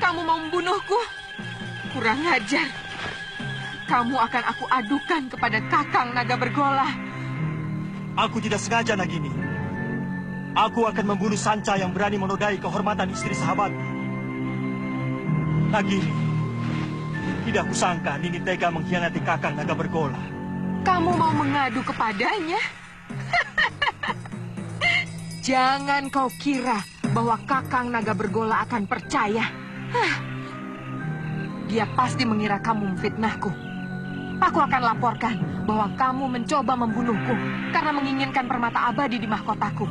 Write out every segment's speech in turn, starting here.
Kamu mau membunuhku? Kurang ajar. Kamu akan aku adukan kepada Kakang Naga Bergola. Aku tidak sengaja, Nagini. Aku akan membunuh Sanca yang berani menodai kehormatan istri sahabat. Nagini, tidak kusangka Nini tega mengkhianati Kakang Naga Bergola. Kamu mau mengadu kepadanya? Jangan kau kira bahwa Kakang Naga Bergola akan percaya. Dia pasti mengira kamu memfitnahku. Aku akan laporkan bahwa kamu mencoba membunuhku karena menginginkan permata abadi di mahkotaku.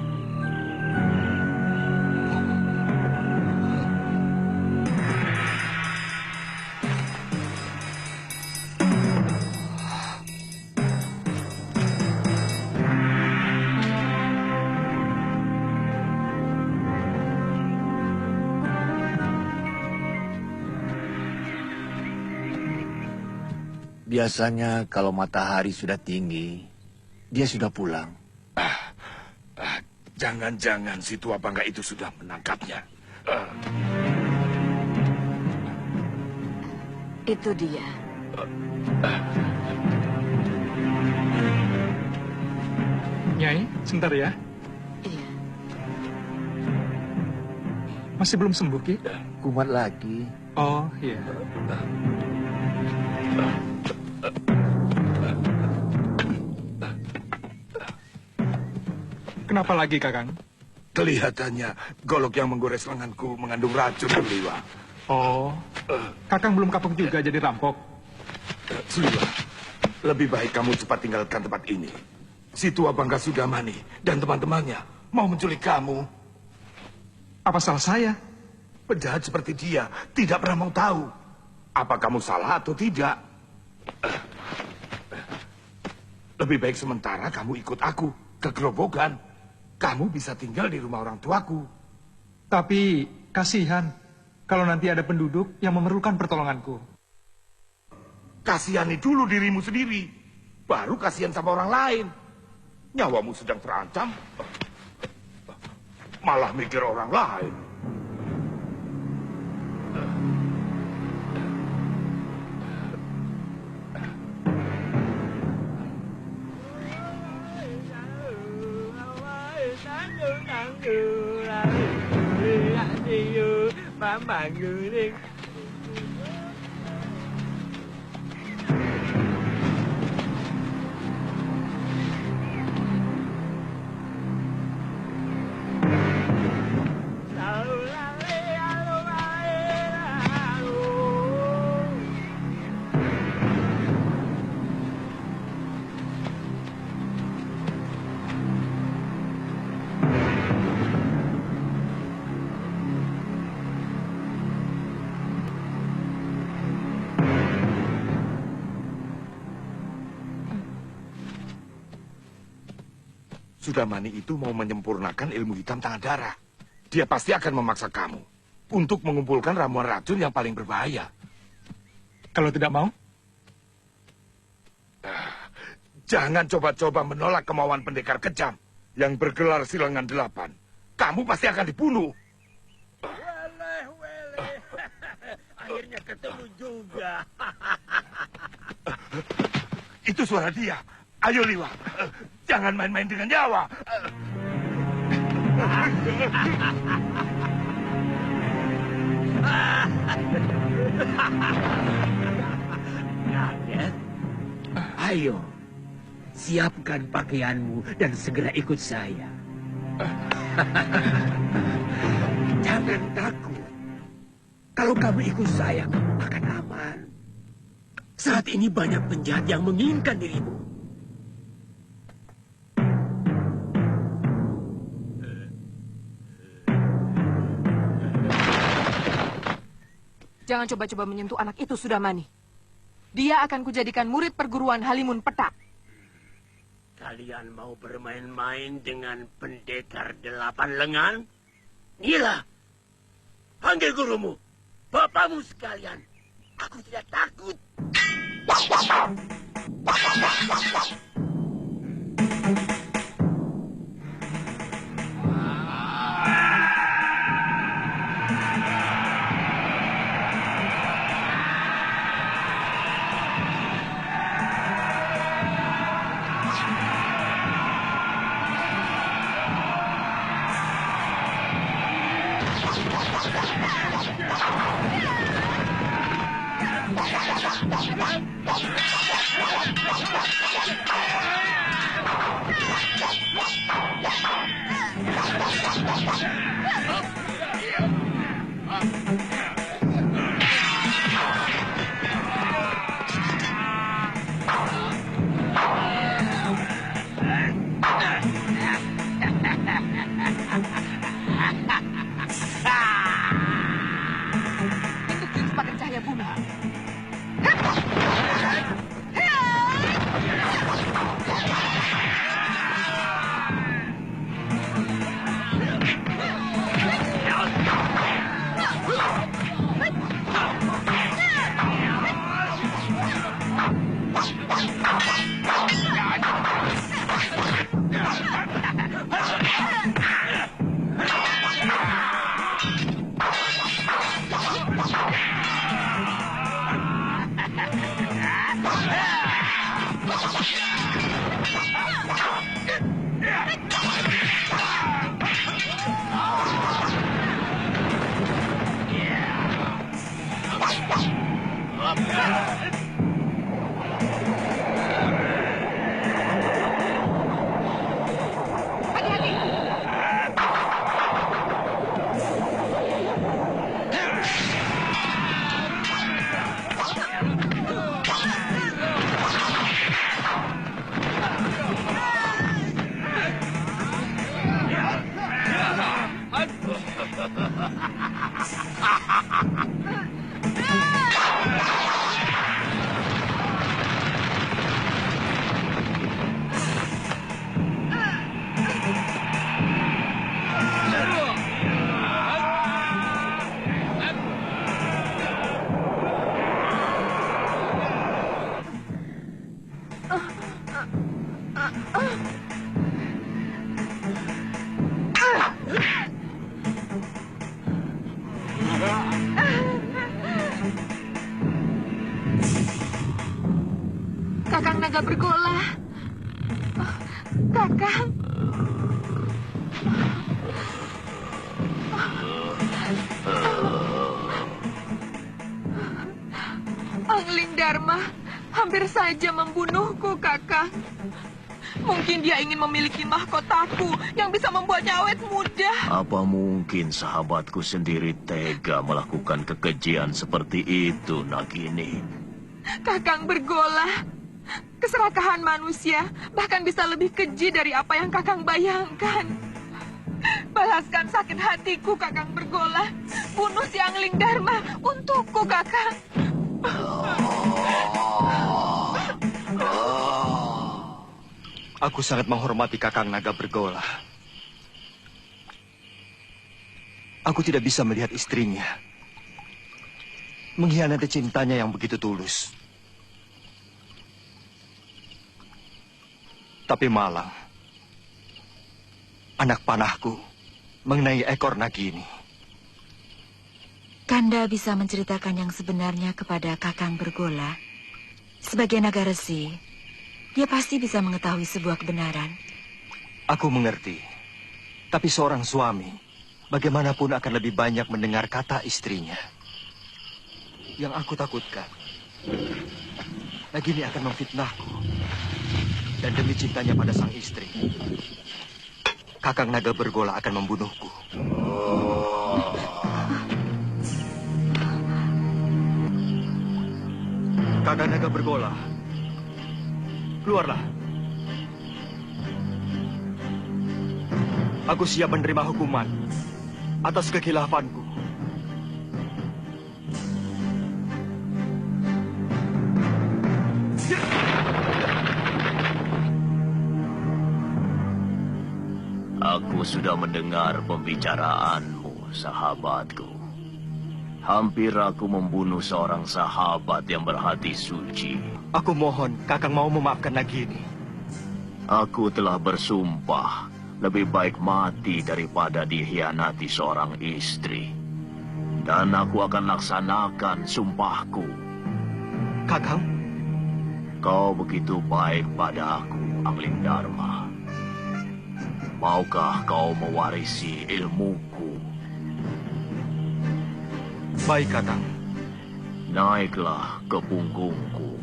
Biasanya kalau matahari sudah tinggi, dia sudah pulang. Jangan-jangan si tua bangga itu sudah menangkapnya. Itu dia. Nyai, sebentar ya. Iya. Masih belum sembuh, Ki? Kumat lagi. Oh, iya. Kenapa lagi, Kakang? Kelihatannya golok yang menggores lenganku mengandung racun, Suliwa. Oh, Kakang belum kapok juga jadi rampok? Suliwa, lebih baik kamu cepat tinggalkan tempat ini. Si tua bangga Sudamani dan teman-temannya mau menculik kamu. Apa salah saya? Penjahat seperti dia tidak pernah mau tahu apa kamu salah atau tidak. Lebih baik sementara kamu ikut aku ke gerobogan. Kamu bisa tinggal di rumah orang tuaku. Tapi kasihan kalau nanti ada penduduk yang memerlukan pertolonganku. Kasihani dulu dirimu sendiri, baru kasihan sama orang lain. Nyawamu sedang terancam, malah mikir orang lain. Sudamani itu mau menyempurnakan ilmu hitam tangan darah. Dia pasti akan memaksa kamu untuk mengumpulkan ramuan racun yang paling berbahaya. Kalau tidak mau? Jangan coba-coba menolak kemauan pendekar kejam yang bergelar Silangan 8. Kamu pasti akan dibunuh. Akhirnya ketemu juga. Itu suara dia. Ayo Liwa, jangan main-main dengan nyawa. Kaget? Ayo, siapkan pakaianmu dan segera ikut saya. Jangan takut. Kalau kamu ikut saya, kamu akan aman. Saat ini banyak penjahat yang menginginkan dirimu. Jangan coba-coba menyentuh anak itu, Sudamani. Dia akan kujadikan murid perguruan Halimun Petak. Kalian mau bermain-main dengan pendekar 8 lengan? Gila! Panggil gurumu, bapakmu sekalian. Aku tidak takut. Bentuk jurus pakai cahaya bumi. Kakang Naga Bergola. Kakang. Angling Dharma hampir saja membunuhku, Kakang. Mungkin dia ingin memiliki mahkotaku yang bisa membuatnya awet muda. Apa mungkin sahabatku sendiri tega melakukan kekejian seperti itu, Nagini? Kakang Bergola, keserakahan manusia bahkan bisa lebih keji dari apa yang Kakang bayangkan. Balaskan sakit hatiku, Kakang Bergola. Bunuh si Angling Dharma untukku, Kakang. Aku sangat menghormati Kakang Naga Bergola. Aku tidak bisa melihat istrinya mengkhianati cintanya yang begitu tulus. Tapi malang, anak panahku mengenai ekor Nagini. Kanda bisa menceritakan yang sebenarnya kepada Kakang Bergola. Sebagai naga resi, dia pasti bisa mengetahui sebuah kebenaran. Aku mengerti. Tapi seorang suami, bagaimanapun akan lebih banyak mendengar kata istrinya. Yang aku takutkan, Nagini akan memfitnahku. Dan demi cintanya pada sang istri, Kakang Naga Bergola akan membunuhku. Kakang Naga Bergola, keluarlah. Aku siap menerima hukuman atas kekhilafanku. Aku sudah mendengar pembicaraanmu, sahabatku. Hampir aku membunuh seorang sahabat yang berhati suci. Aku mohon, Kakang mau memaafkan Nagini. Aku telah bersumpah, lebih baik mati daripada dikhianati seorang istri. Dan aku akan laksanakan sumpahku. Kakang? Kau begitu baik pada aku, Angling Dharma. Maukah kau mewarisi ilmuku? Baik, Kakang. Naiklah ke punggungku.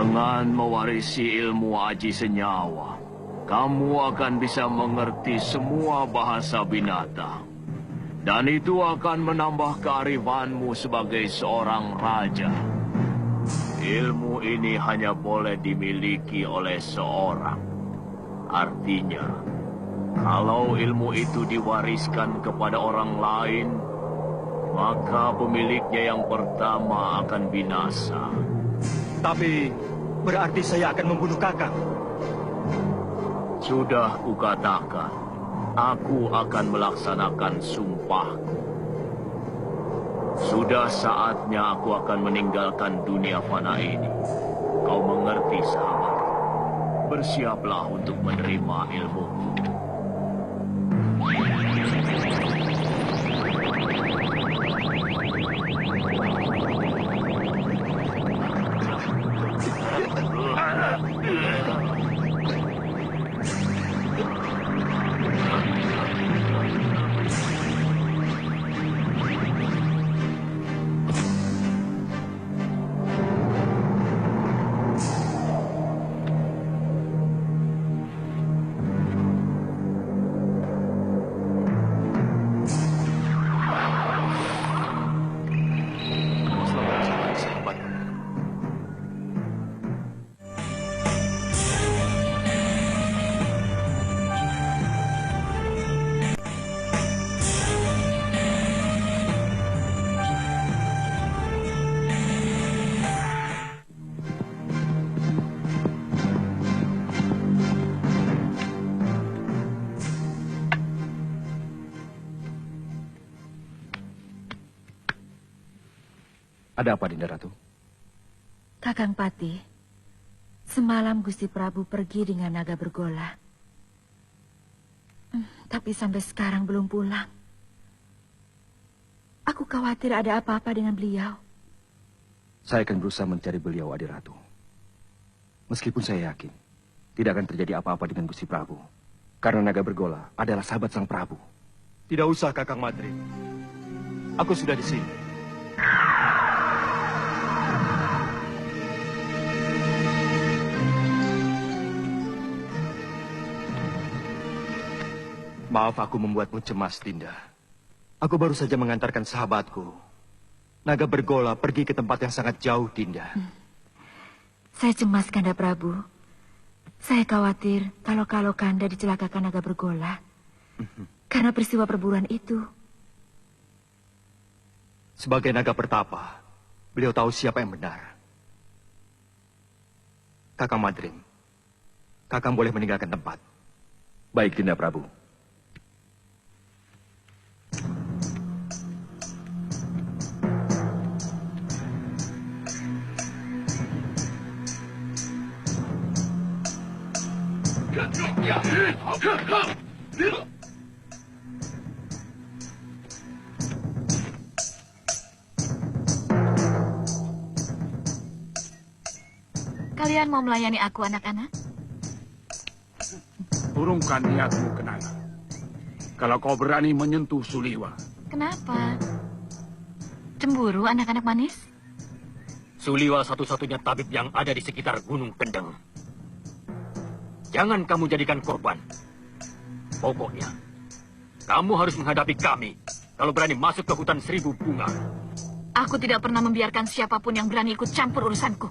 Dengan mewarisi ilmu aji senyawa, kamu akan bisa mengerti semua bahasa binatang. Dan itu akan menambah kearifanmu sebagai seorang raja. Ilmu ini hanya boleh dimiliki oleh seorang. Artinya, kalau ilmu itu diwariskan kepada orang lain, maka pemiliknya yang pertama akan binasa. Tapi berarti saya akan membunuh Kakang. Sudah kukatakan, aku akan melaksanakan sumpahku. Sudah saatnya aku akan meninggalkan dunia fana ini. Kau mengerti, sahabat? Bersiaplah untuk menerima ilmuku. Ada apa, Dinda Ratu? Kakang Patih, semalam Gusti Prabu pergi dengan naga bergola. Tapi sampai sekarang belum pulang. Aku khawatir ada apa-apa dengan beliau. Saya akan berusaha mencari beliau, Adi Ratu. Meskipun saya yakin tidak akan terjadi apa-apa dengan Gusti Prabu. Karena naga bergola adalah sahabat sang Prabu. Tidak usah, Kakang Madrid. Aku sudah di sini. Maaf aku membuatmu cemas, Dinda. Aku baru saja mengantarkan sahabatku, Naga Bergola, pergi ke tempat yang sangat jauh, Dinda. Saya cemas, Kanda Prabu. Saya khawatir kalau Kanda dicelakakan Naga Bergola. Karena peristiwa perburuan itu. Sebagai naga pertapa, beliau tahu siapa yang benar. Kakang Madrim, Kakang boleh meninggalkan tempat. Baik, Dinda Prabu. Kalian mau melayani aku, anak-anak? Urungkan niatmu, Kenanga. Kalau kau berani menyentuh Suliwa. Kenapa? Cemburu, anak-anak manis? Suliwa satu-satunya tabib yang ada di sekitar Gunung Kendeng. Jangan kamu jadikan korban. Pokoknya, kamu harus menghadapi kami kalau berani masuk ke hutan 1000 bunga. Aku tidak pernah membiarkan siapapun yang berani ikut campur urusanku.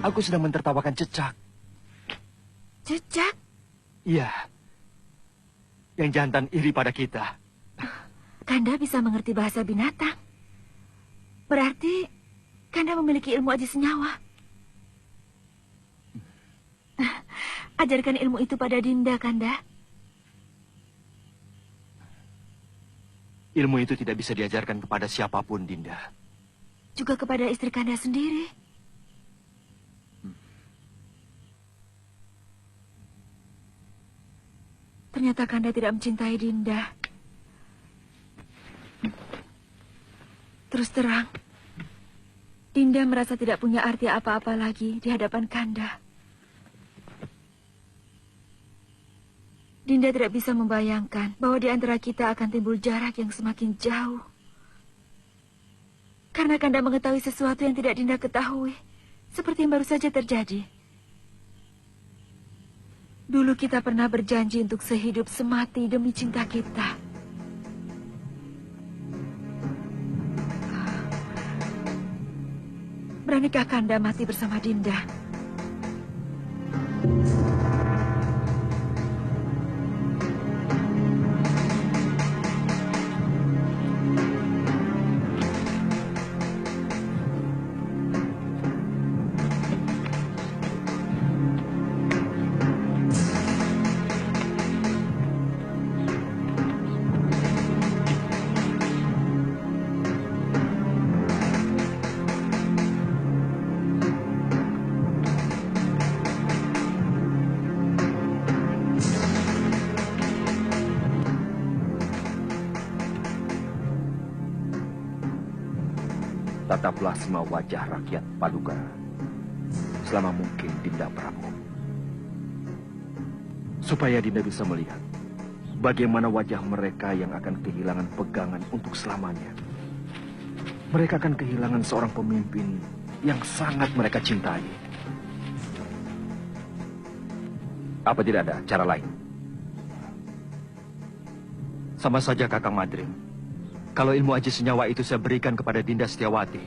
Aku sedang mentertawakan Cecak. Cecak? Iya. Yang jantan iri pada kita. Kanda bisa mengerti bahasa binatang. Berarti Kanda memiliki ilmu aji senyawa. Ajarkan ilmu itu pada Dinda, Kanda. Ilmu itu tidak bisa diajarkan kepada siapapun, Dinda. Juga kepada istri Kanda sendiri. Ternyata Kanda tidak mencintai Dinda. Terus terang, Dinda merasa tidak punya arti apa-apa lagi di hadapan Kanda. Dinda tidak bisa membayangkan bahwa di antara kita akan timbul jarak yang semakin jauh. Karena Kanda mengetahui sesuatu yang tidak Dinda ketahui, seperti yang baru saja terjadi. Dulu kita pernah berjanji untuk sehidup semati demi cinta kita. Beranikah Kanda mati bersama Dinda? Tataplah semua wajah rakyat Paduka selama mungkin, Dinda Prabu. Supaya Dinda bisa melihat bagaimana wajah mereka yang akan kehilangan pegangan untuk selamanya. Mereka akan kehilangan seorang pemimpin yang sangat mereka cintai. Apa tidak ada cara lain? Sama saja, Kakang Madrim. Kalau ilmu aji senyawa itu saya berikan kepada Dinda Setiawati,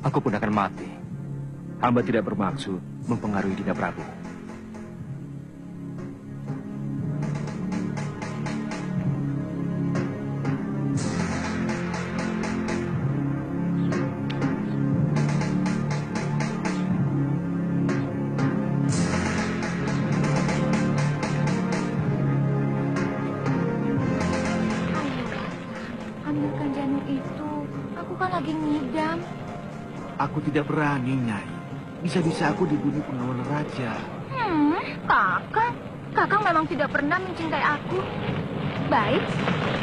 aku pun akan mati. Hamba tidak bermaksud mempengaruhi Dinda Prabu. Ambilkan janur itu. Aku kan lagi ngidam. Aku tidak berani, Nyai. Bisa-bisa aku dibunuh pengawal raja. Kakang. Kakang memang tidak pernah mencintai aku. Baik,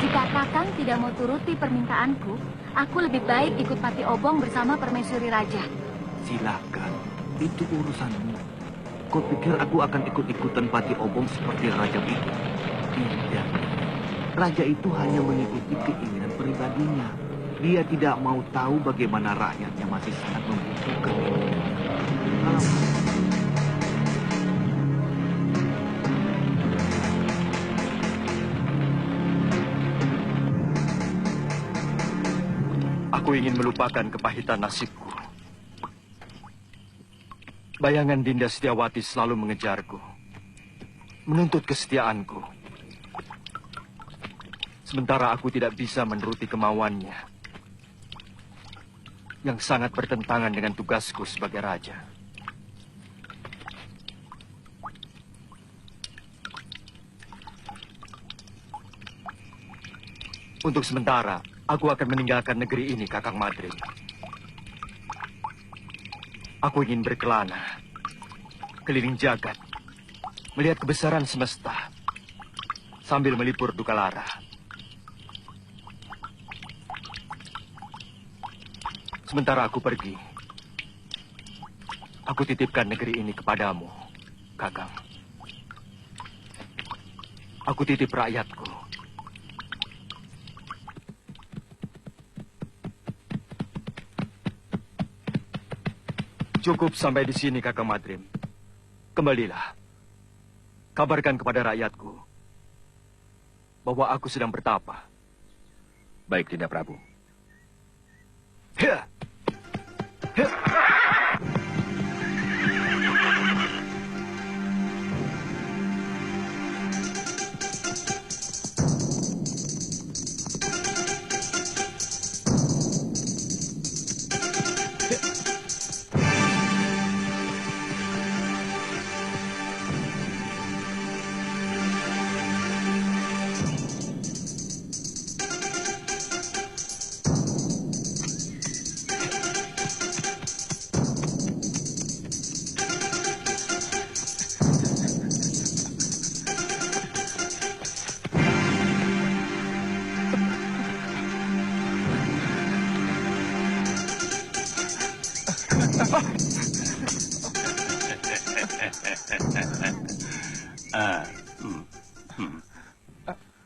jika Kakang tidak mau turuti permintaanku, aku lebih baik ikut Pati Obong bersama Permaisuri Raja. Silakan, itu urusanmu. Kau pikir aku akan ikut-ikutan Pati Obong seperti Raja itu? Tidak. Raja itu hanya mengikuti keinginan pribadinya. Dia tidak mau tahu bagaimana rakyatnya masih sangat membutuhkan ini. Aku ingin melupakan kepahitan nasibku. Bayangan Dinda Setiawati selalu mengejarku, menuntut kesetiaanku. Sementara aku tidak bisa menuruti kemauannya, yang sangat bertentangan dengan tugasku sebagai raja. Untuk sementara, aku akan meninggalkan negeri ini, Kakang Madrim. Aku ingin berkelana, keliling jagat, melihat kebesaran semesta, sambil melipur duka lara. Sementara aku pergi, aku titipkan negeri ini kepadamu, Kakang. Aku titip rakyatku. Cukup sampai di sini, Kakang Madrim. Kembalilah. Kabarkan kepada rakyatku bahwa aku sedang bertapa. Baik, Dinda Prabu. Ya. Ya.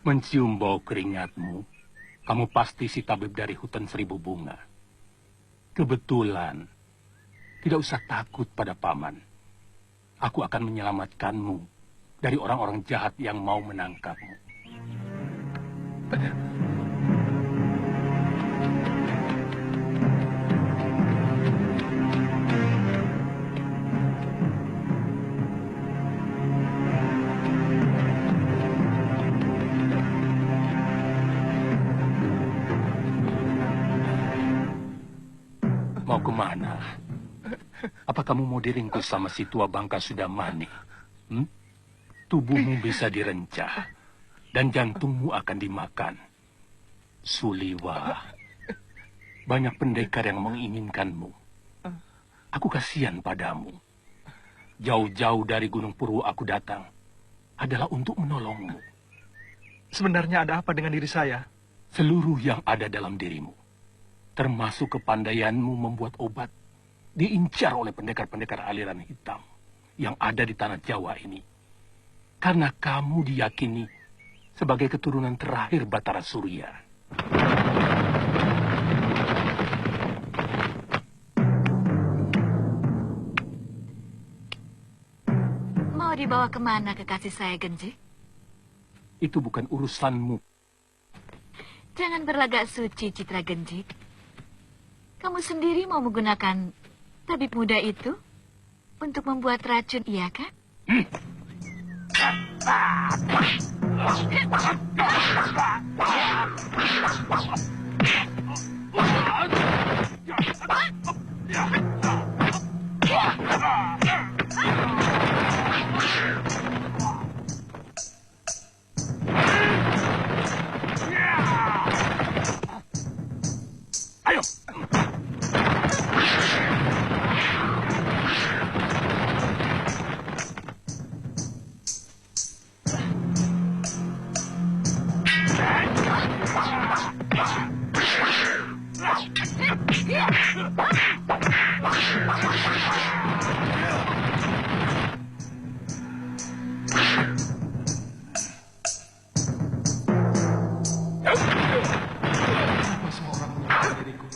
Mencium bau keringatmu, kamu pasti si tabib dari hutan seribu bunga. Kebetulan, tidak usah takut pada paman. Aku akan menyelamatkanmu dari orang-orang jahat yang mau menangkapmu. Mau kemana? Apa kamu mau diringkus sama si tua Bangka Sudamani? Tubuhmu bisa direncah dan jantungmu akan dimakan. Suliwa, banyak pendekar yang menginginkanmu. Aku kasihan padamu. Jauh-jauh dari Gunung Purwo aku datang adalah untuk menolongmu. Sebenarnya ada apa dengan diri saya? Seluruh yang ada dalam dirimu, termasuk kepandaianmu membuat obat, diincar oleh pendekar-pendekar aliran hitam yang ada di tanah Jawa ini. Karena kamu diyakini sebagai keturunan terakhir Batara Surya. Mau dibawa kemana kekasih saya, Genji? Itu bukan urusanmu. Jangan berlagak suci, Citra Genji. Kamu sendiri mau menggunakan Tabib muda itu untuk membuat racun, iya kan? Ayo. Kenapa semua orang menyerang diriku?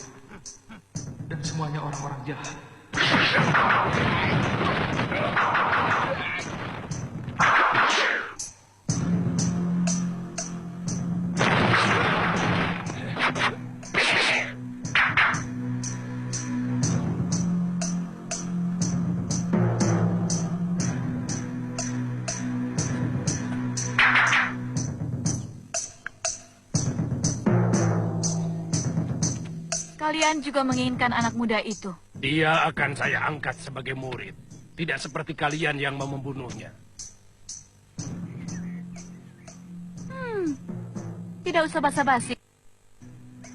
Dan semuanya orang-orang jahat. Kalian juga menginginkan anak muda itu. Dia akan saya angkat sebagai murid. Tidak seperti kalian yang mau membunuhnya. Tidak usah basa-basi.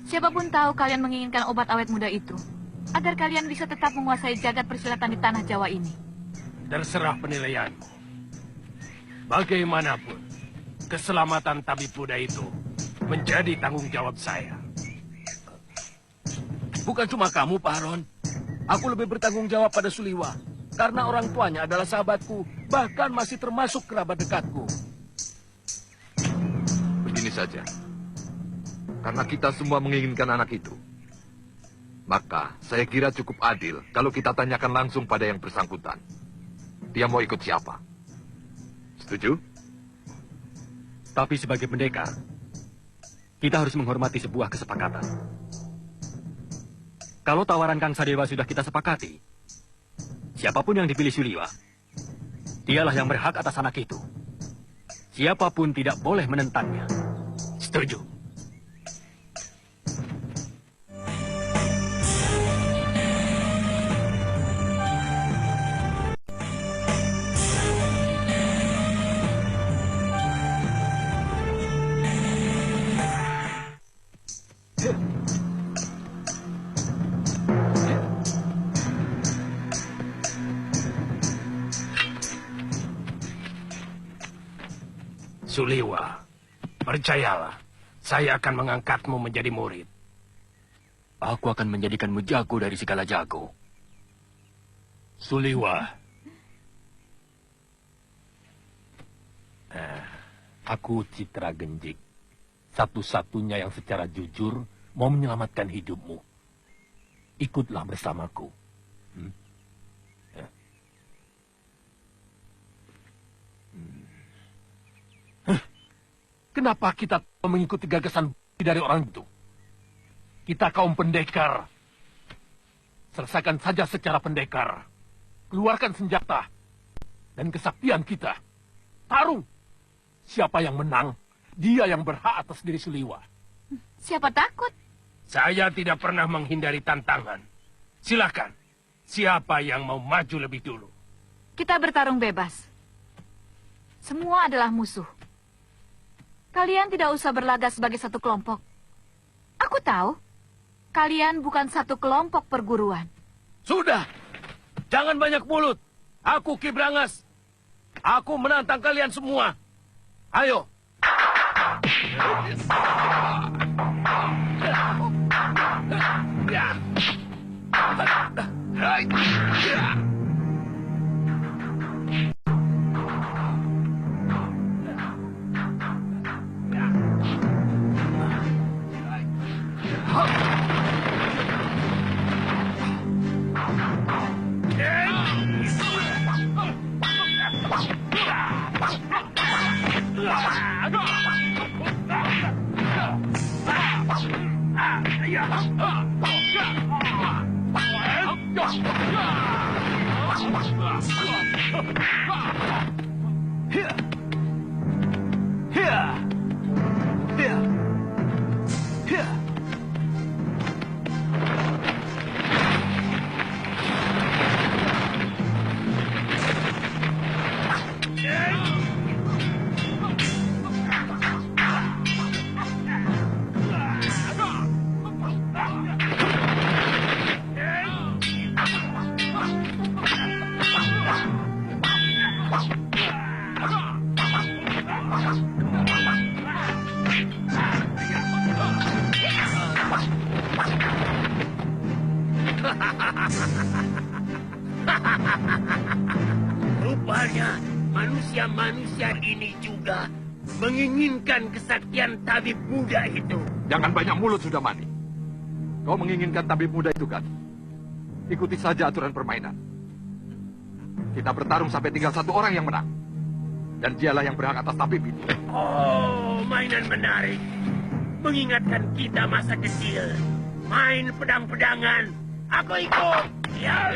Siapapun tahu kalian menginginkan obat awet muda itu, agar kalian bisa tetap menguasai jagat persilatan di tanah Jawa ini. Terserah penilaianmu. Bagaimanapun, keselamatan tabib muda itu menjadi tanggung jawab saya. Bukan cuma kamu, Pak Haron. Aku lebih bertanggung jawab pada Suliwa. Karena orang tuanya adalah sahabatku. Bahkan masih termasuk kerabat dekatku. Begini saja. Karena kita semua menginginkan anak itu. Maka saya kira cukup adil kalau kita tanyakan langsung pada yang bersangkutan. Dia mau ikut siapa? Setuju? Tapi sebagai pendekar, kita harus menghormati sebuah kesepakatan. Kalau tawaran Kang Sadewa sudah kita sepakati, siapapun yang dipilih Suliwa, dialah yang berhak atas anak itu. Siapapun tidak boleh menentangnya. Setuju. Suliwa, percayalah, saya akan mengangkatmu menjadi murid. Aku akan menjadikanmu jago dari segala jago. Suliwa, aku Citra Genjik, satu-satunya yang secara jujur mau menyelamatkan hidupmu. Ikutlah bersamaku. Kenapa kita mengikuti gagasan dari orang itu? Kita kaum pendekar. Selesaikan saja secara pendekar. Keluarkan senjata. Dan kesaktian kita. Tarung. Siapa yang menang, dia yang berhak atas diri Suliwa. Siapa takut? Saya tidak pernah menghindari tantangan. Silakan. Siapa yang mau maju lebih dulu? Kita bertarung bebas. Semua adalah musuh. Kalian tidak usah berlagak sebagai satu kelompok. Aku tahu, kalian bukan satu kelompok perguruan. Sudah, jangan banyak mulut. Aku Ki Brangas. Aku menantang kalian semua. Ayo. Rupanya manusia-manusia ini juga menginginkan kesaktian tabib muda itu. Jangan banyak mulut, Sudamani. Kau menginginkan tabib muda itu kan? Ikuti saja aturan permainan. Kita bertarung sampai tinggal satu orang yang menang. Dan dialah yang berhak atas tabib itu. Oh, mainan menarik. Mengingatkan kita masa kecil. Main pedang-pedangan. Aku ikut. Ya.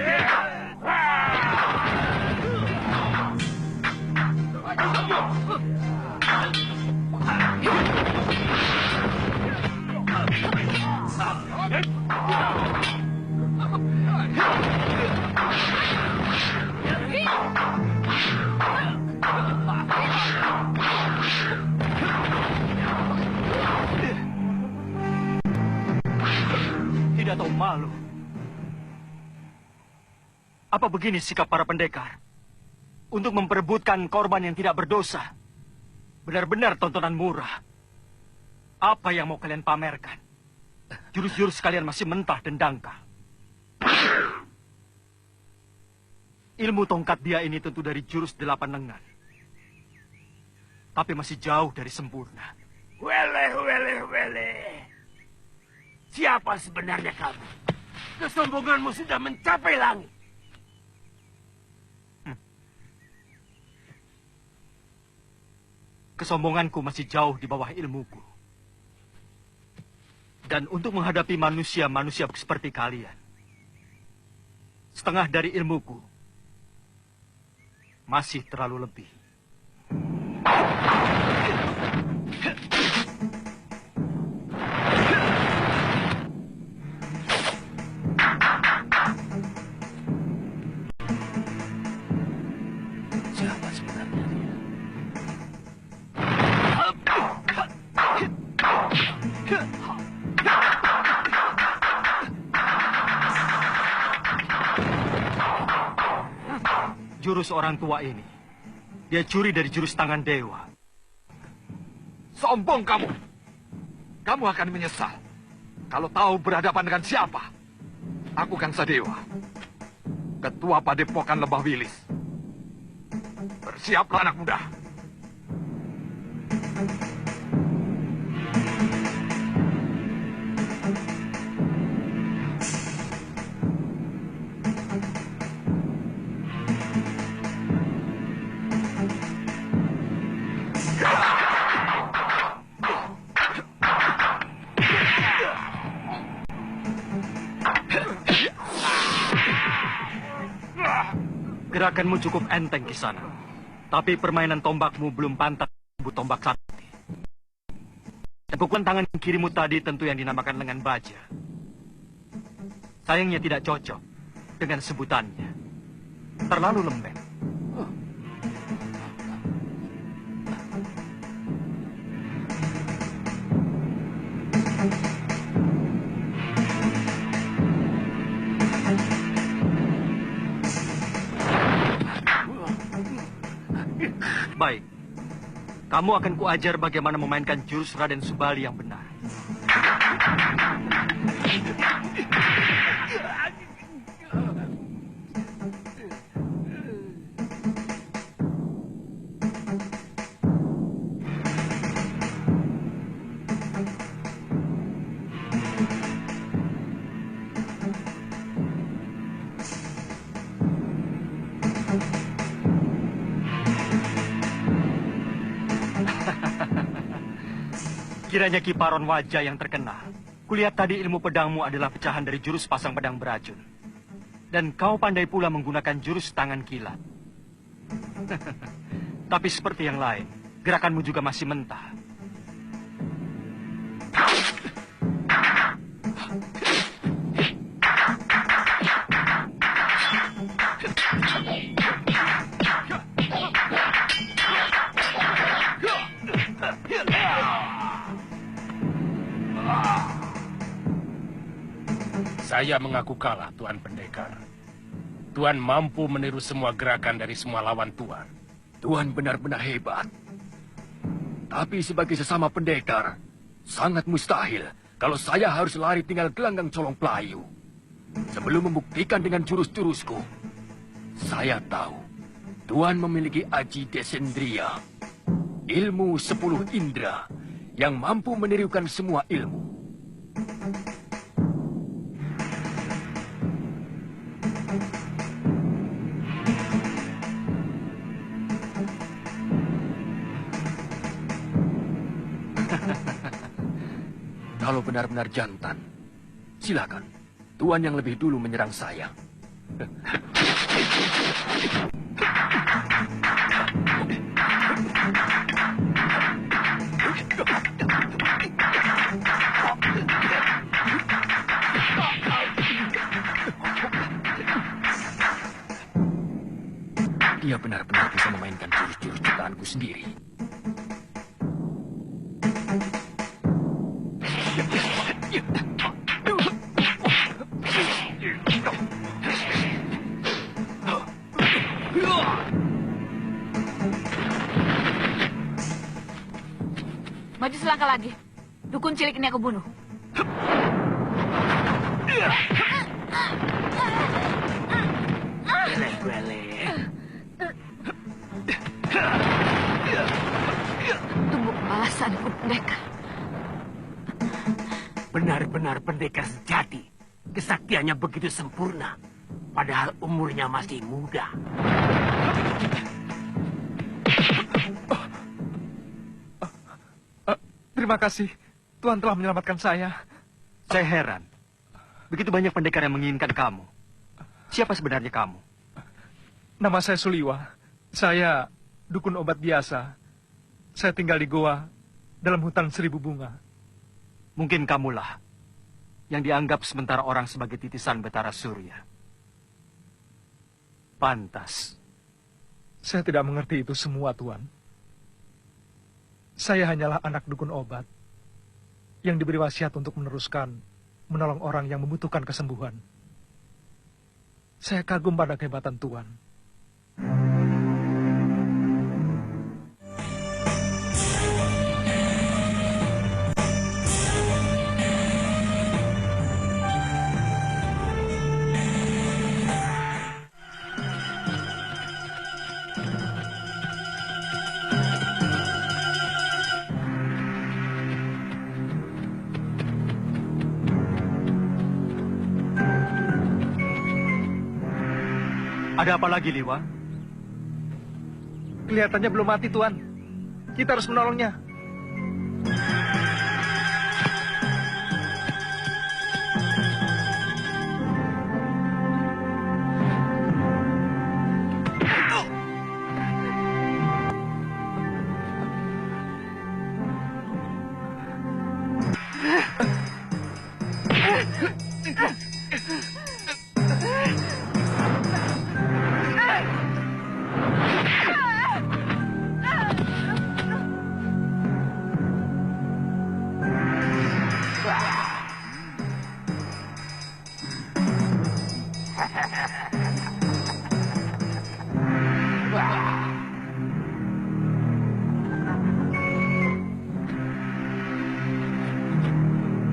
Tidak tahu malu. Apa begini sikap para pendekar? Untuk memperebutkan korban yang tidak berdosa. Benar-benar tontonan murah. Apa yang mau kalian pamerkan? Jurus-jurus kalian masih mentah dan dangkal. Ilmu tongkat dia ini tentu dari jurus 8 lengan. Tapi masih jauh dari sempurna. Wele. Siapa sebenarnya kamu? Kesombonganmu sudah mencapai langit. Kesombonganku masih jauh di bawah ilmuku. Dan untuk menghadapi manusia-manusia seperti kalian, setengah dari ilmuku masih terlalu lebih. Siapa sebenarnya dia? Jurus orang tua ini, dia curi dari jurus tangan dewa. Sombong kamu. Kamu akan menyesal. Kalau tahu berhadapan dengan siapa. Aku Gangsa Dewa. Ketua Padepokan Lembah Wilis. Bersiaplah anak muda. Gerakanmu cukup enteng di sana. Tapi permainan tombakmu belum pantas disebut tombak sakti. Dan pukulan tangan kirimu tadi tentu yang dinamakan lengan baja. Sayangnya tidak cocok dengan sebutannya. Terlalu lembek. Baik, kamu akan kuajar bagaimana memainkan jurus Raden Subali yang benar. Kiranya Kiparon wajah yang terkenal. Kulihat tadi ilmu pedangmu adalah pecahan dari jurus pasang pedang beracun. Dan kau pandai pula menggunakan jurus tangan kilat. Tapi seperti yang lain, gerakanmu juga masih mentah. Saya mengaku kalah, Tuan Pendekar. Tuan mampu meniru semua gerakan dari semua lawan Tuan. Tuan benar-benar hebat. Tapi sebagai sesama pendekar, sangat mustahil kalau saya harus lari tinggal gelanggang colong pelayu. Sebelum membuktikan dengan jurus-jurusku, saya tahu Tuan memiliki Aji Desendria, ilmu 10 indera yang mampu menirukan semua ilmu. Kalau benar-benar jantan, silakan. Tuan yang lebih dulu menyerang saya. Dia benar-benar bisa memainkan jurus-jurus ciptaanku sendiri. Maju selangkah lagi. Dukun cilik ini aku bunuh. Tunggu pembalasanku, pendekar. Benar-benar pendekar sejati. Kesaktiannya begitu sempurna. Padahal umurnya masih muda. Terima kasih. Tuhan telah menyelamatkan saya. Saya heran. Begitu banyak pendekar yang menginginkan kamu. Siapa sebenarnya kamu? Nama saya Suliwa. Saya dukun obat biasa. Saya tinggal di goa dalam hutan 1000 bunga. Mungkin kamulah yang dianggap sementara orang sebagai titisan Betara Surya. Pantas. Saya tidak mengerti itu semua, Tuan. Saya hanyalah anak dukun obat yang diberi wasiat untuk menolong orang yang membutuhkan kesembuhan. Saya kagum pada kehebatan Tuan. Ada apa lagi, Liwa? Kelihatannya belum mati, Tuan. Kita harus menolongnya.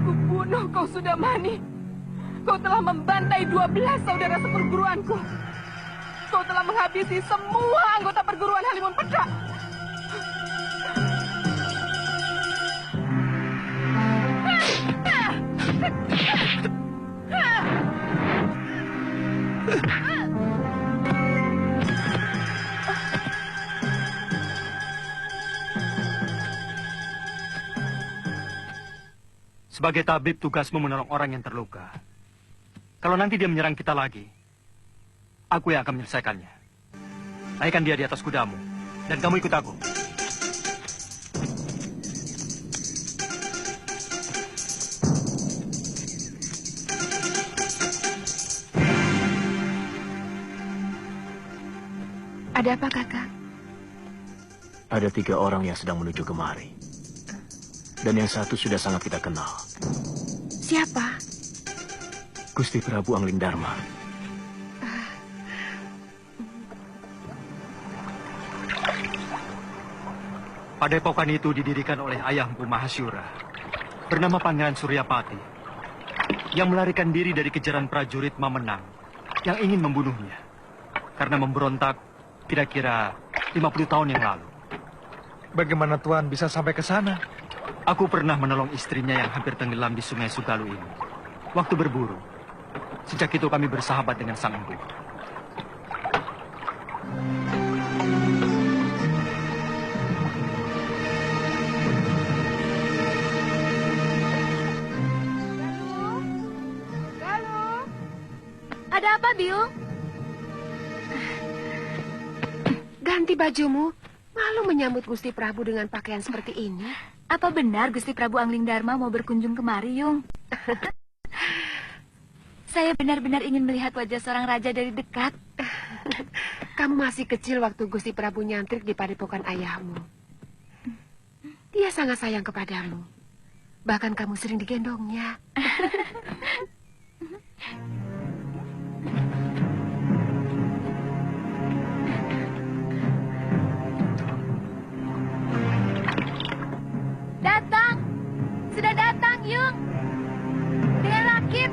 Kubunuh kau, Sudamani. Kau telah membantai 12 saudara seperguruanku. Kau telah menghabisi semua anggota perguruan Halimun Pedak. Sebagai tabib, tugasmu menolong orang yang terluka. Kalau nanti dia menyerang kita lagi, aku yang akan menyelesaikannya. Naikkan dia di atas kudamu, dan kamu ikut aku. Ada apa, Kakak? Ada 3 orang yang sedang menuju kemari. Dan yang satu sudah sangat kita kenal. Siapa? Gusti Prabu Angling Dharma. Padepokan itu didirikan oleh ayahku Mahasyura, bernama Pangeran Suryapati, yang melarikan diri dari kejaran prajurit Mamenang yang ingin membunuhnya karena memberontak kira-kira 50 tahun yang lalu. Bagaimana Tuan bisa sampai ke sana? Aku pernah menolong istrinya yang hampir tenggelam di Sungai Sugalu ini waktu berburu. Sejak itu kami bersahabat dengan Sang Empu. Ada apa, Biung? Ganti bajumu. Malu menyambut Gusti Prabu dengan pakaian seperti ini. Apa benar Gusti Prabu Angling Dharma mau berkunjung kemari, Yung? Saya benar-benar ingin melihat wajah seorang raja dari dekat. Kamu masih kecil waktu Gusti Prabu nyantrik di padepokan ayahmu. Dia sangat sayang kepadamu. Bahkan kamu sering digendongnya. Datang! Sudah datang, Yung! Dengan rakit!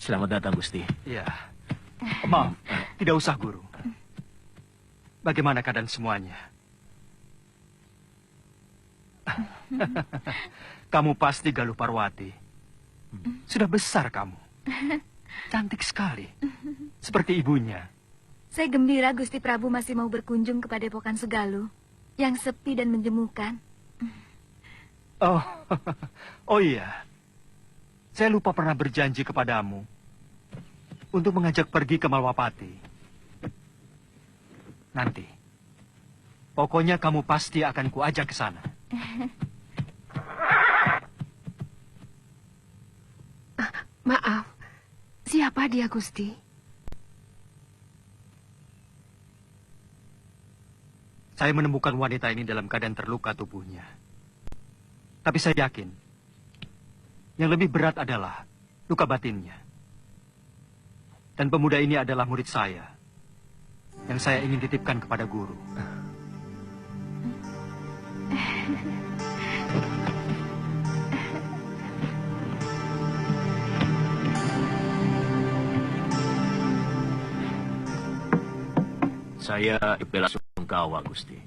Selamat datang, Gusti. Ya. Maaf, tidak usah, Guru. Bagaimana keadaan semuanya? Kamu pasti Galuh Parwati. Sudah besar kamu. Cantik sekali. Seperti ibunya. Saya gembira Gusti Prabu masih mau berkunjung ke Padepokan Sugalu yang sepi dan menjemukan. Oh, oh iya. Saya lupa pernah berjanji kepadamu untuk mengajak pergi ke Malwapati. Nanti, pokoknya kamu pasti akan kuajak ke sana. Maaf, siapa dia, Gusti? Saya menemukan wanita ini dalam keadaan terluka tubuhnya. Tapi saya yakin, yang lebih berat adalah luka batinnya. Dan pemuda ini adalah murid saya, yang saya ingin titipkan kepada guru. Saya bela sungkawa, Gusti.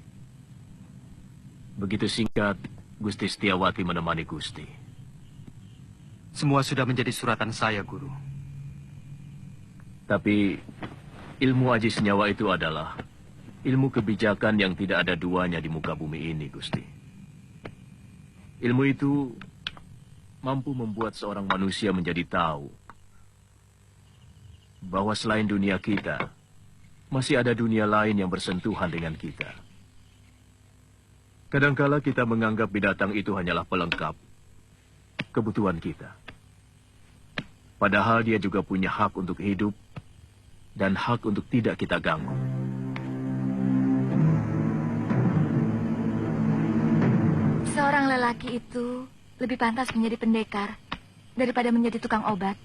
Begitu singkat, Gusti Setiawati menemani Gusti. Semua sudah menjadi suratan saya, Guru. Tapi ilmu aji senyawa itu adalah ilmu kebijakan yang tidak ada duanya di muka bumi ini, Gusti. Ilmu itu mampu membuat seorang manusia menjadi tahu bahwa selain dunia kita, masih ada dunia lain yang bersentuhan dengan kita. Kadangkala kita menganggap binatang itu hanyalah pelengkap kebutuhan kita. Padahal dia juga punya hak untuk hidup dan hak untuk tidak kita ganggu. Seorang lelaki itu lebih pantas menjadi pendekar daripada menjadi tukang obat.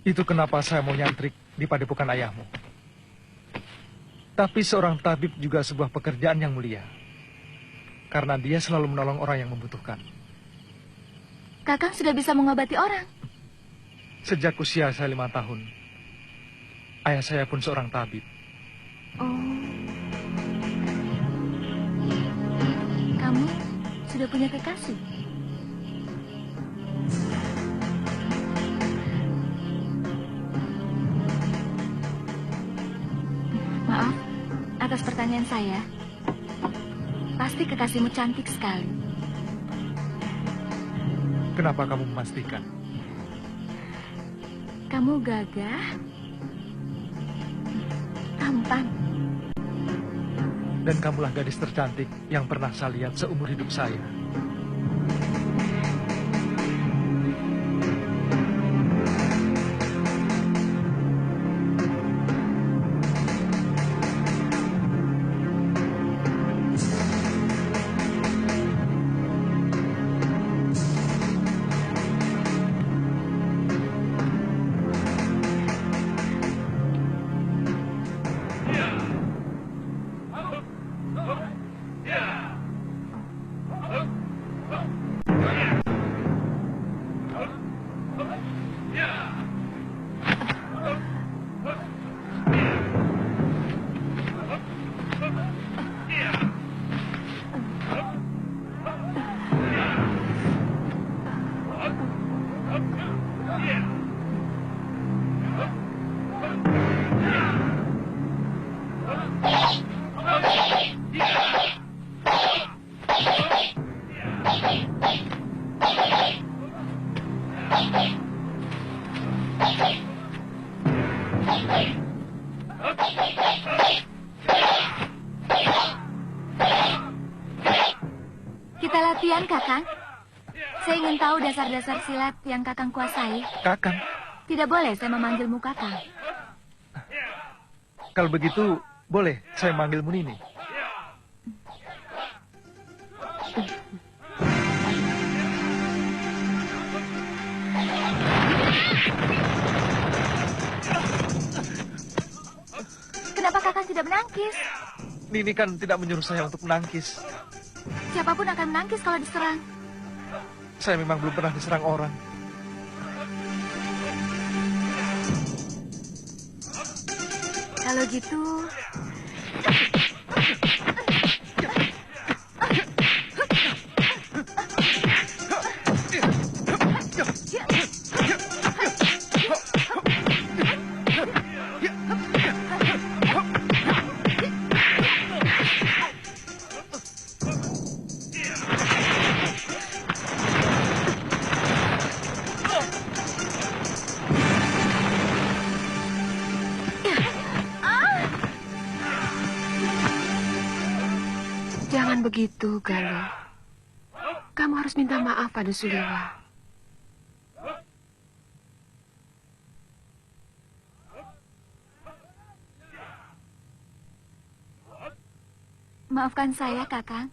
Itu kenapa saya mau nyantrik di padepokan ayahmu. Tapi seorang tabib juga sebuah pekerjaan yang mulia. Karena dia selalu menolong orang yang membutuhkan. Kakang sudah bisa mengobati orang. Sejak usia saya 5 tahun, ayah saya pun seorang tabib. Oh. Kamu sudah punya kekasih? Maaf, atas pertanyaan saya. Pasti kekasihmu cantik sekali. Kenapa kamu memastikan? Kamu gagah, tampan. Dan kamulah gadis tercantik yang pernah saya lihat seumur hidup saya. Kita latihan, Kakang. Saya ingin tahu dasar-dasar silat yang Kakang kuasai. Kakang, Tidak boleh saya memanggilmu Kakang. kalau begitu boleh saya manggilmu Nini. Kenapa Kakang tidak menangkis? Nini kan tidak menyuruh saya untuk menangkis. Siapapun akan menangkis kalau diserang. Saya memang belum pernah diserang orang. Kalau gitu, Jangan begitu, Galuh. Kamu harus minta maaf pada Suliwa. maafkan saya, Kakang.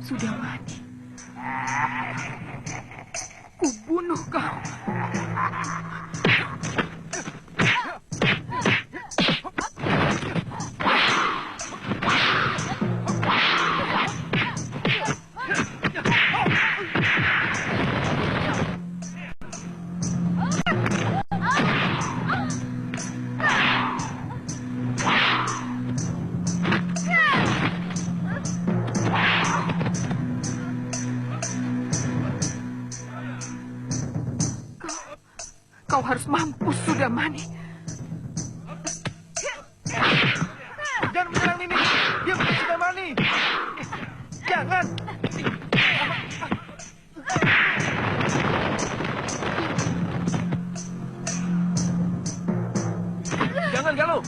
Sudah mati. Kubunuh kau. Kau harus mampus, Sudamani. Jangan menyerang Nini. Dia bukan Sudamani. Jangan. Jangan, Galuh.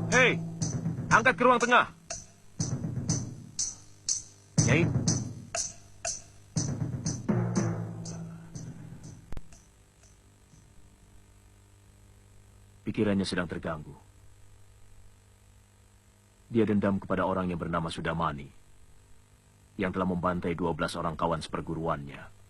Hei, angkat ke ruang tengah. Nyai. Pikirannya sedang terganggu. Dia dendam kepada orang yang bernama Sudamani, yang telah membantai 12 orang kawan seperguruannya.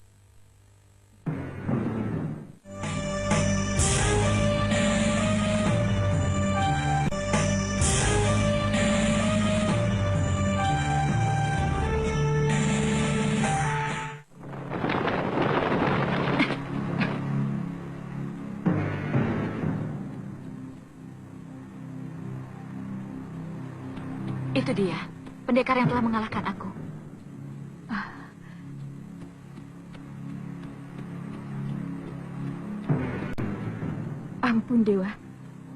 Itu dia, pendekar yang telah mengalahkan aku. Ampun, Dewa.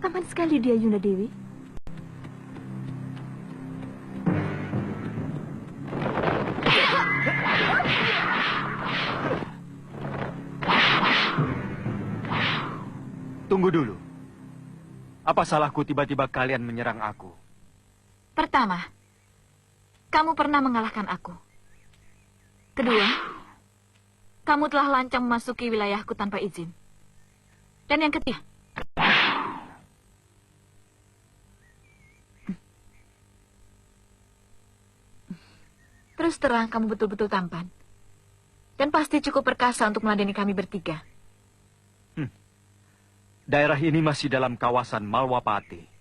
Tampan sekali dia, Yunda Dewi. Tunggu dulu. Apa salahku tiba-tiba kalian menyerang aku? Pertama, kamu pernah mengalahkan aku. Kedua, kamu telah lancang memasuki wilayahku tanpa izin. Dan yang ketiga, terus terang kamu betul-betul tampan. Dan pasti cukup perkasa untuk meladeni kami bertiga. Daerah ini masih dalam kawasan Malwapati.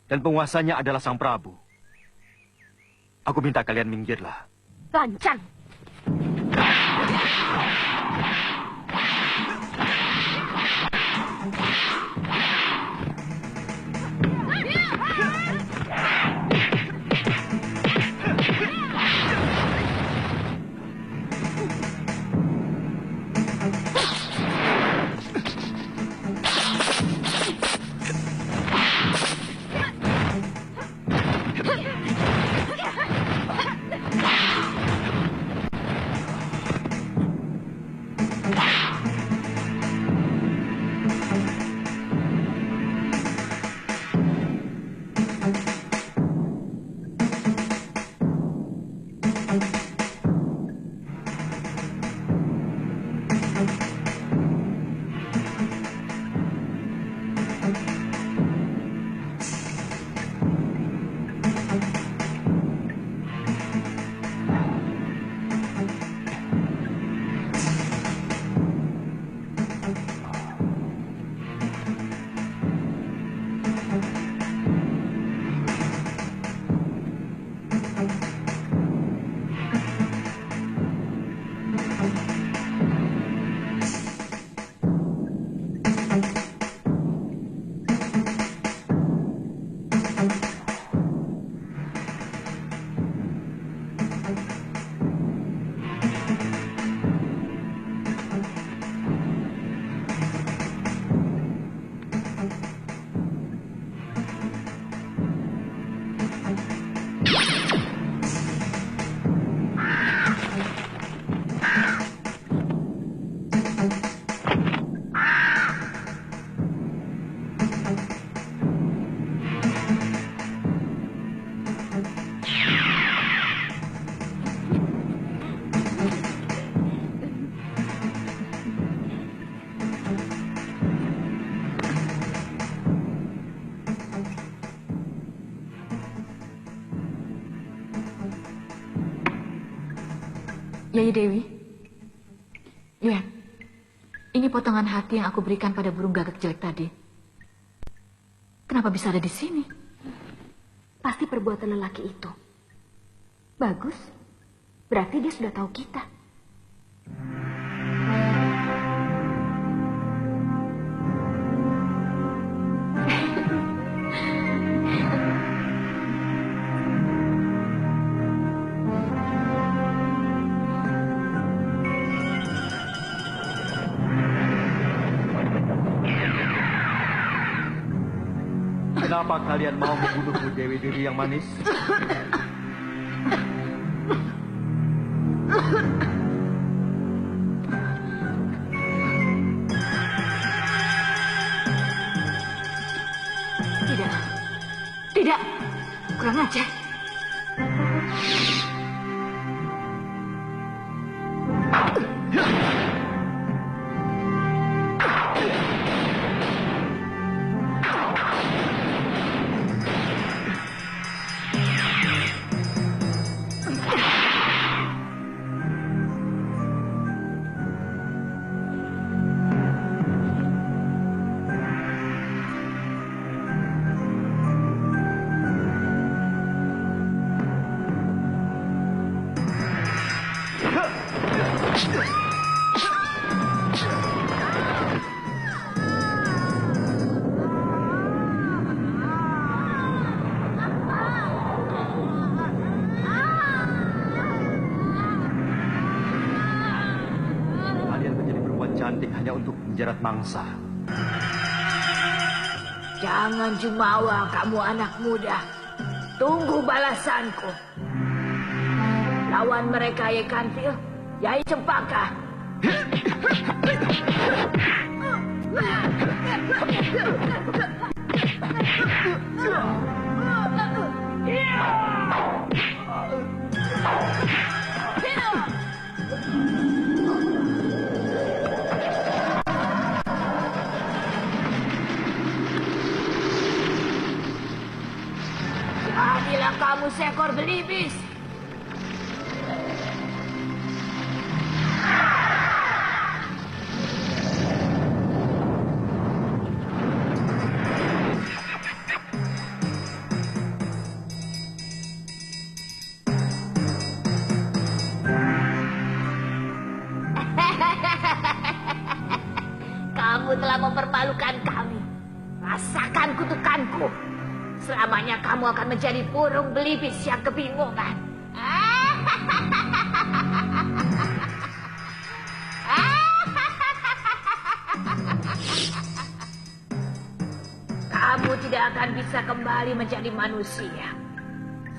Dan penguasanya adalah Sang Prabu. Aku minta kalian minggirlah. Lancang. Yai Dewi, Yuan, ini potongan hati yang aku berikan pada burung gagak jelek tadi. Kenapa bisa ada di sini? Pasti perbuatan lelaki itu. Bagus. Berarti dia sudah tahu kita. Kenapa kalian mau membunuhku, Dewi Diri yang manis? Tidak. Tidak. Kurang ajar. cantik hanya untuk menjerat mangsa. Jangan jumawa kamu anak muda. Tunggu balasanku. Lawan mereka, Yai Kantil, Yai Cempaka. Jadilah kamu seekor belibis. Kamu telah mempermalukan kami. Rasakan kutukanku. Selamanya kamu akan menjadi burung belibis yang kebingungan. Kamu tidak akan bisa kembali menjadi manusia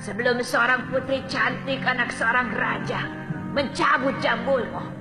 sebelum seorang putri cantik anak seorang raja mencabut jambulmu.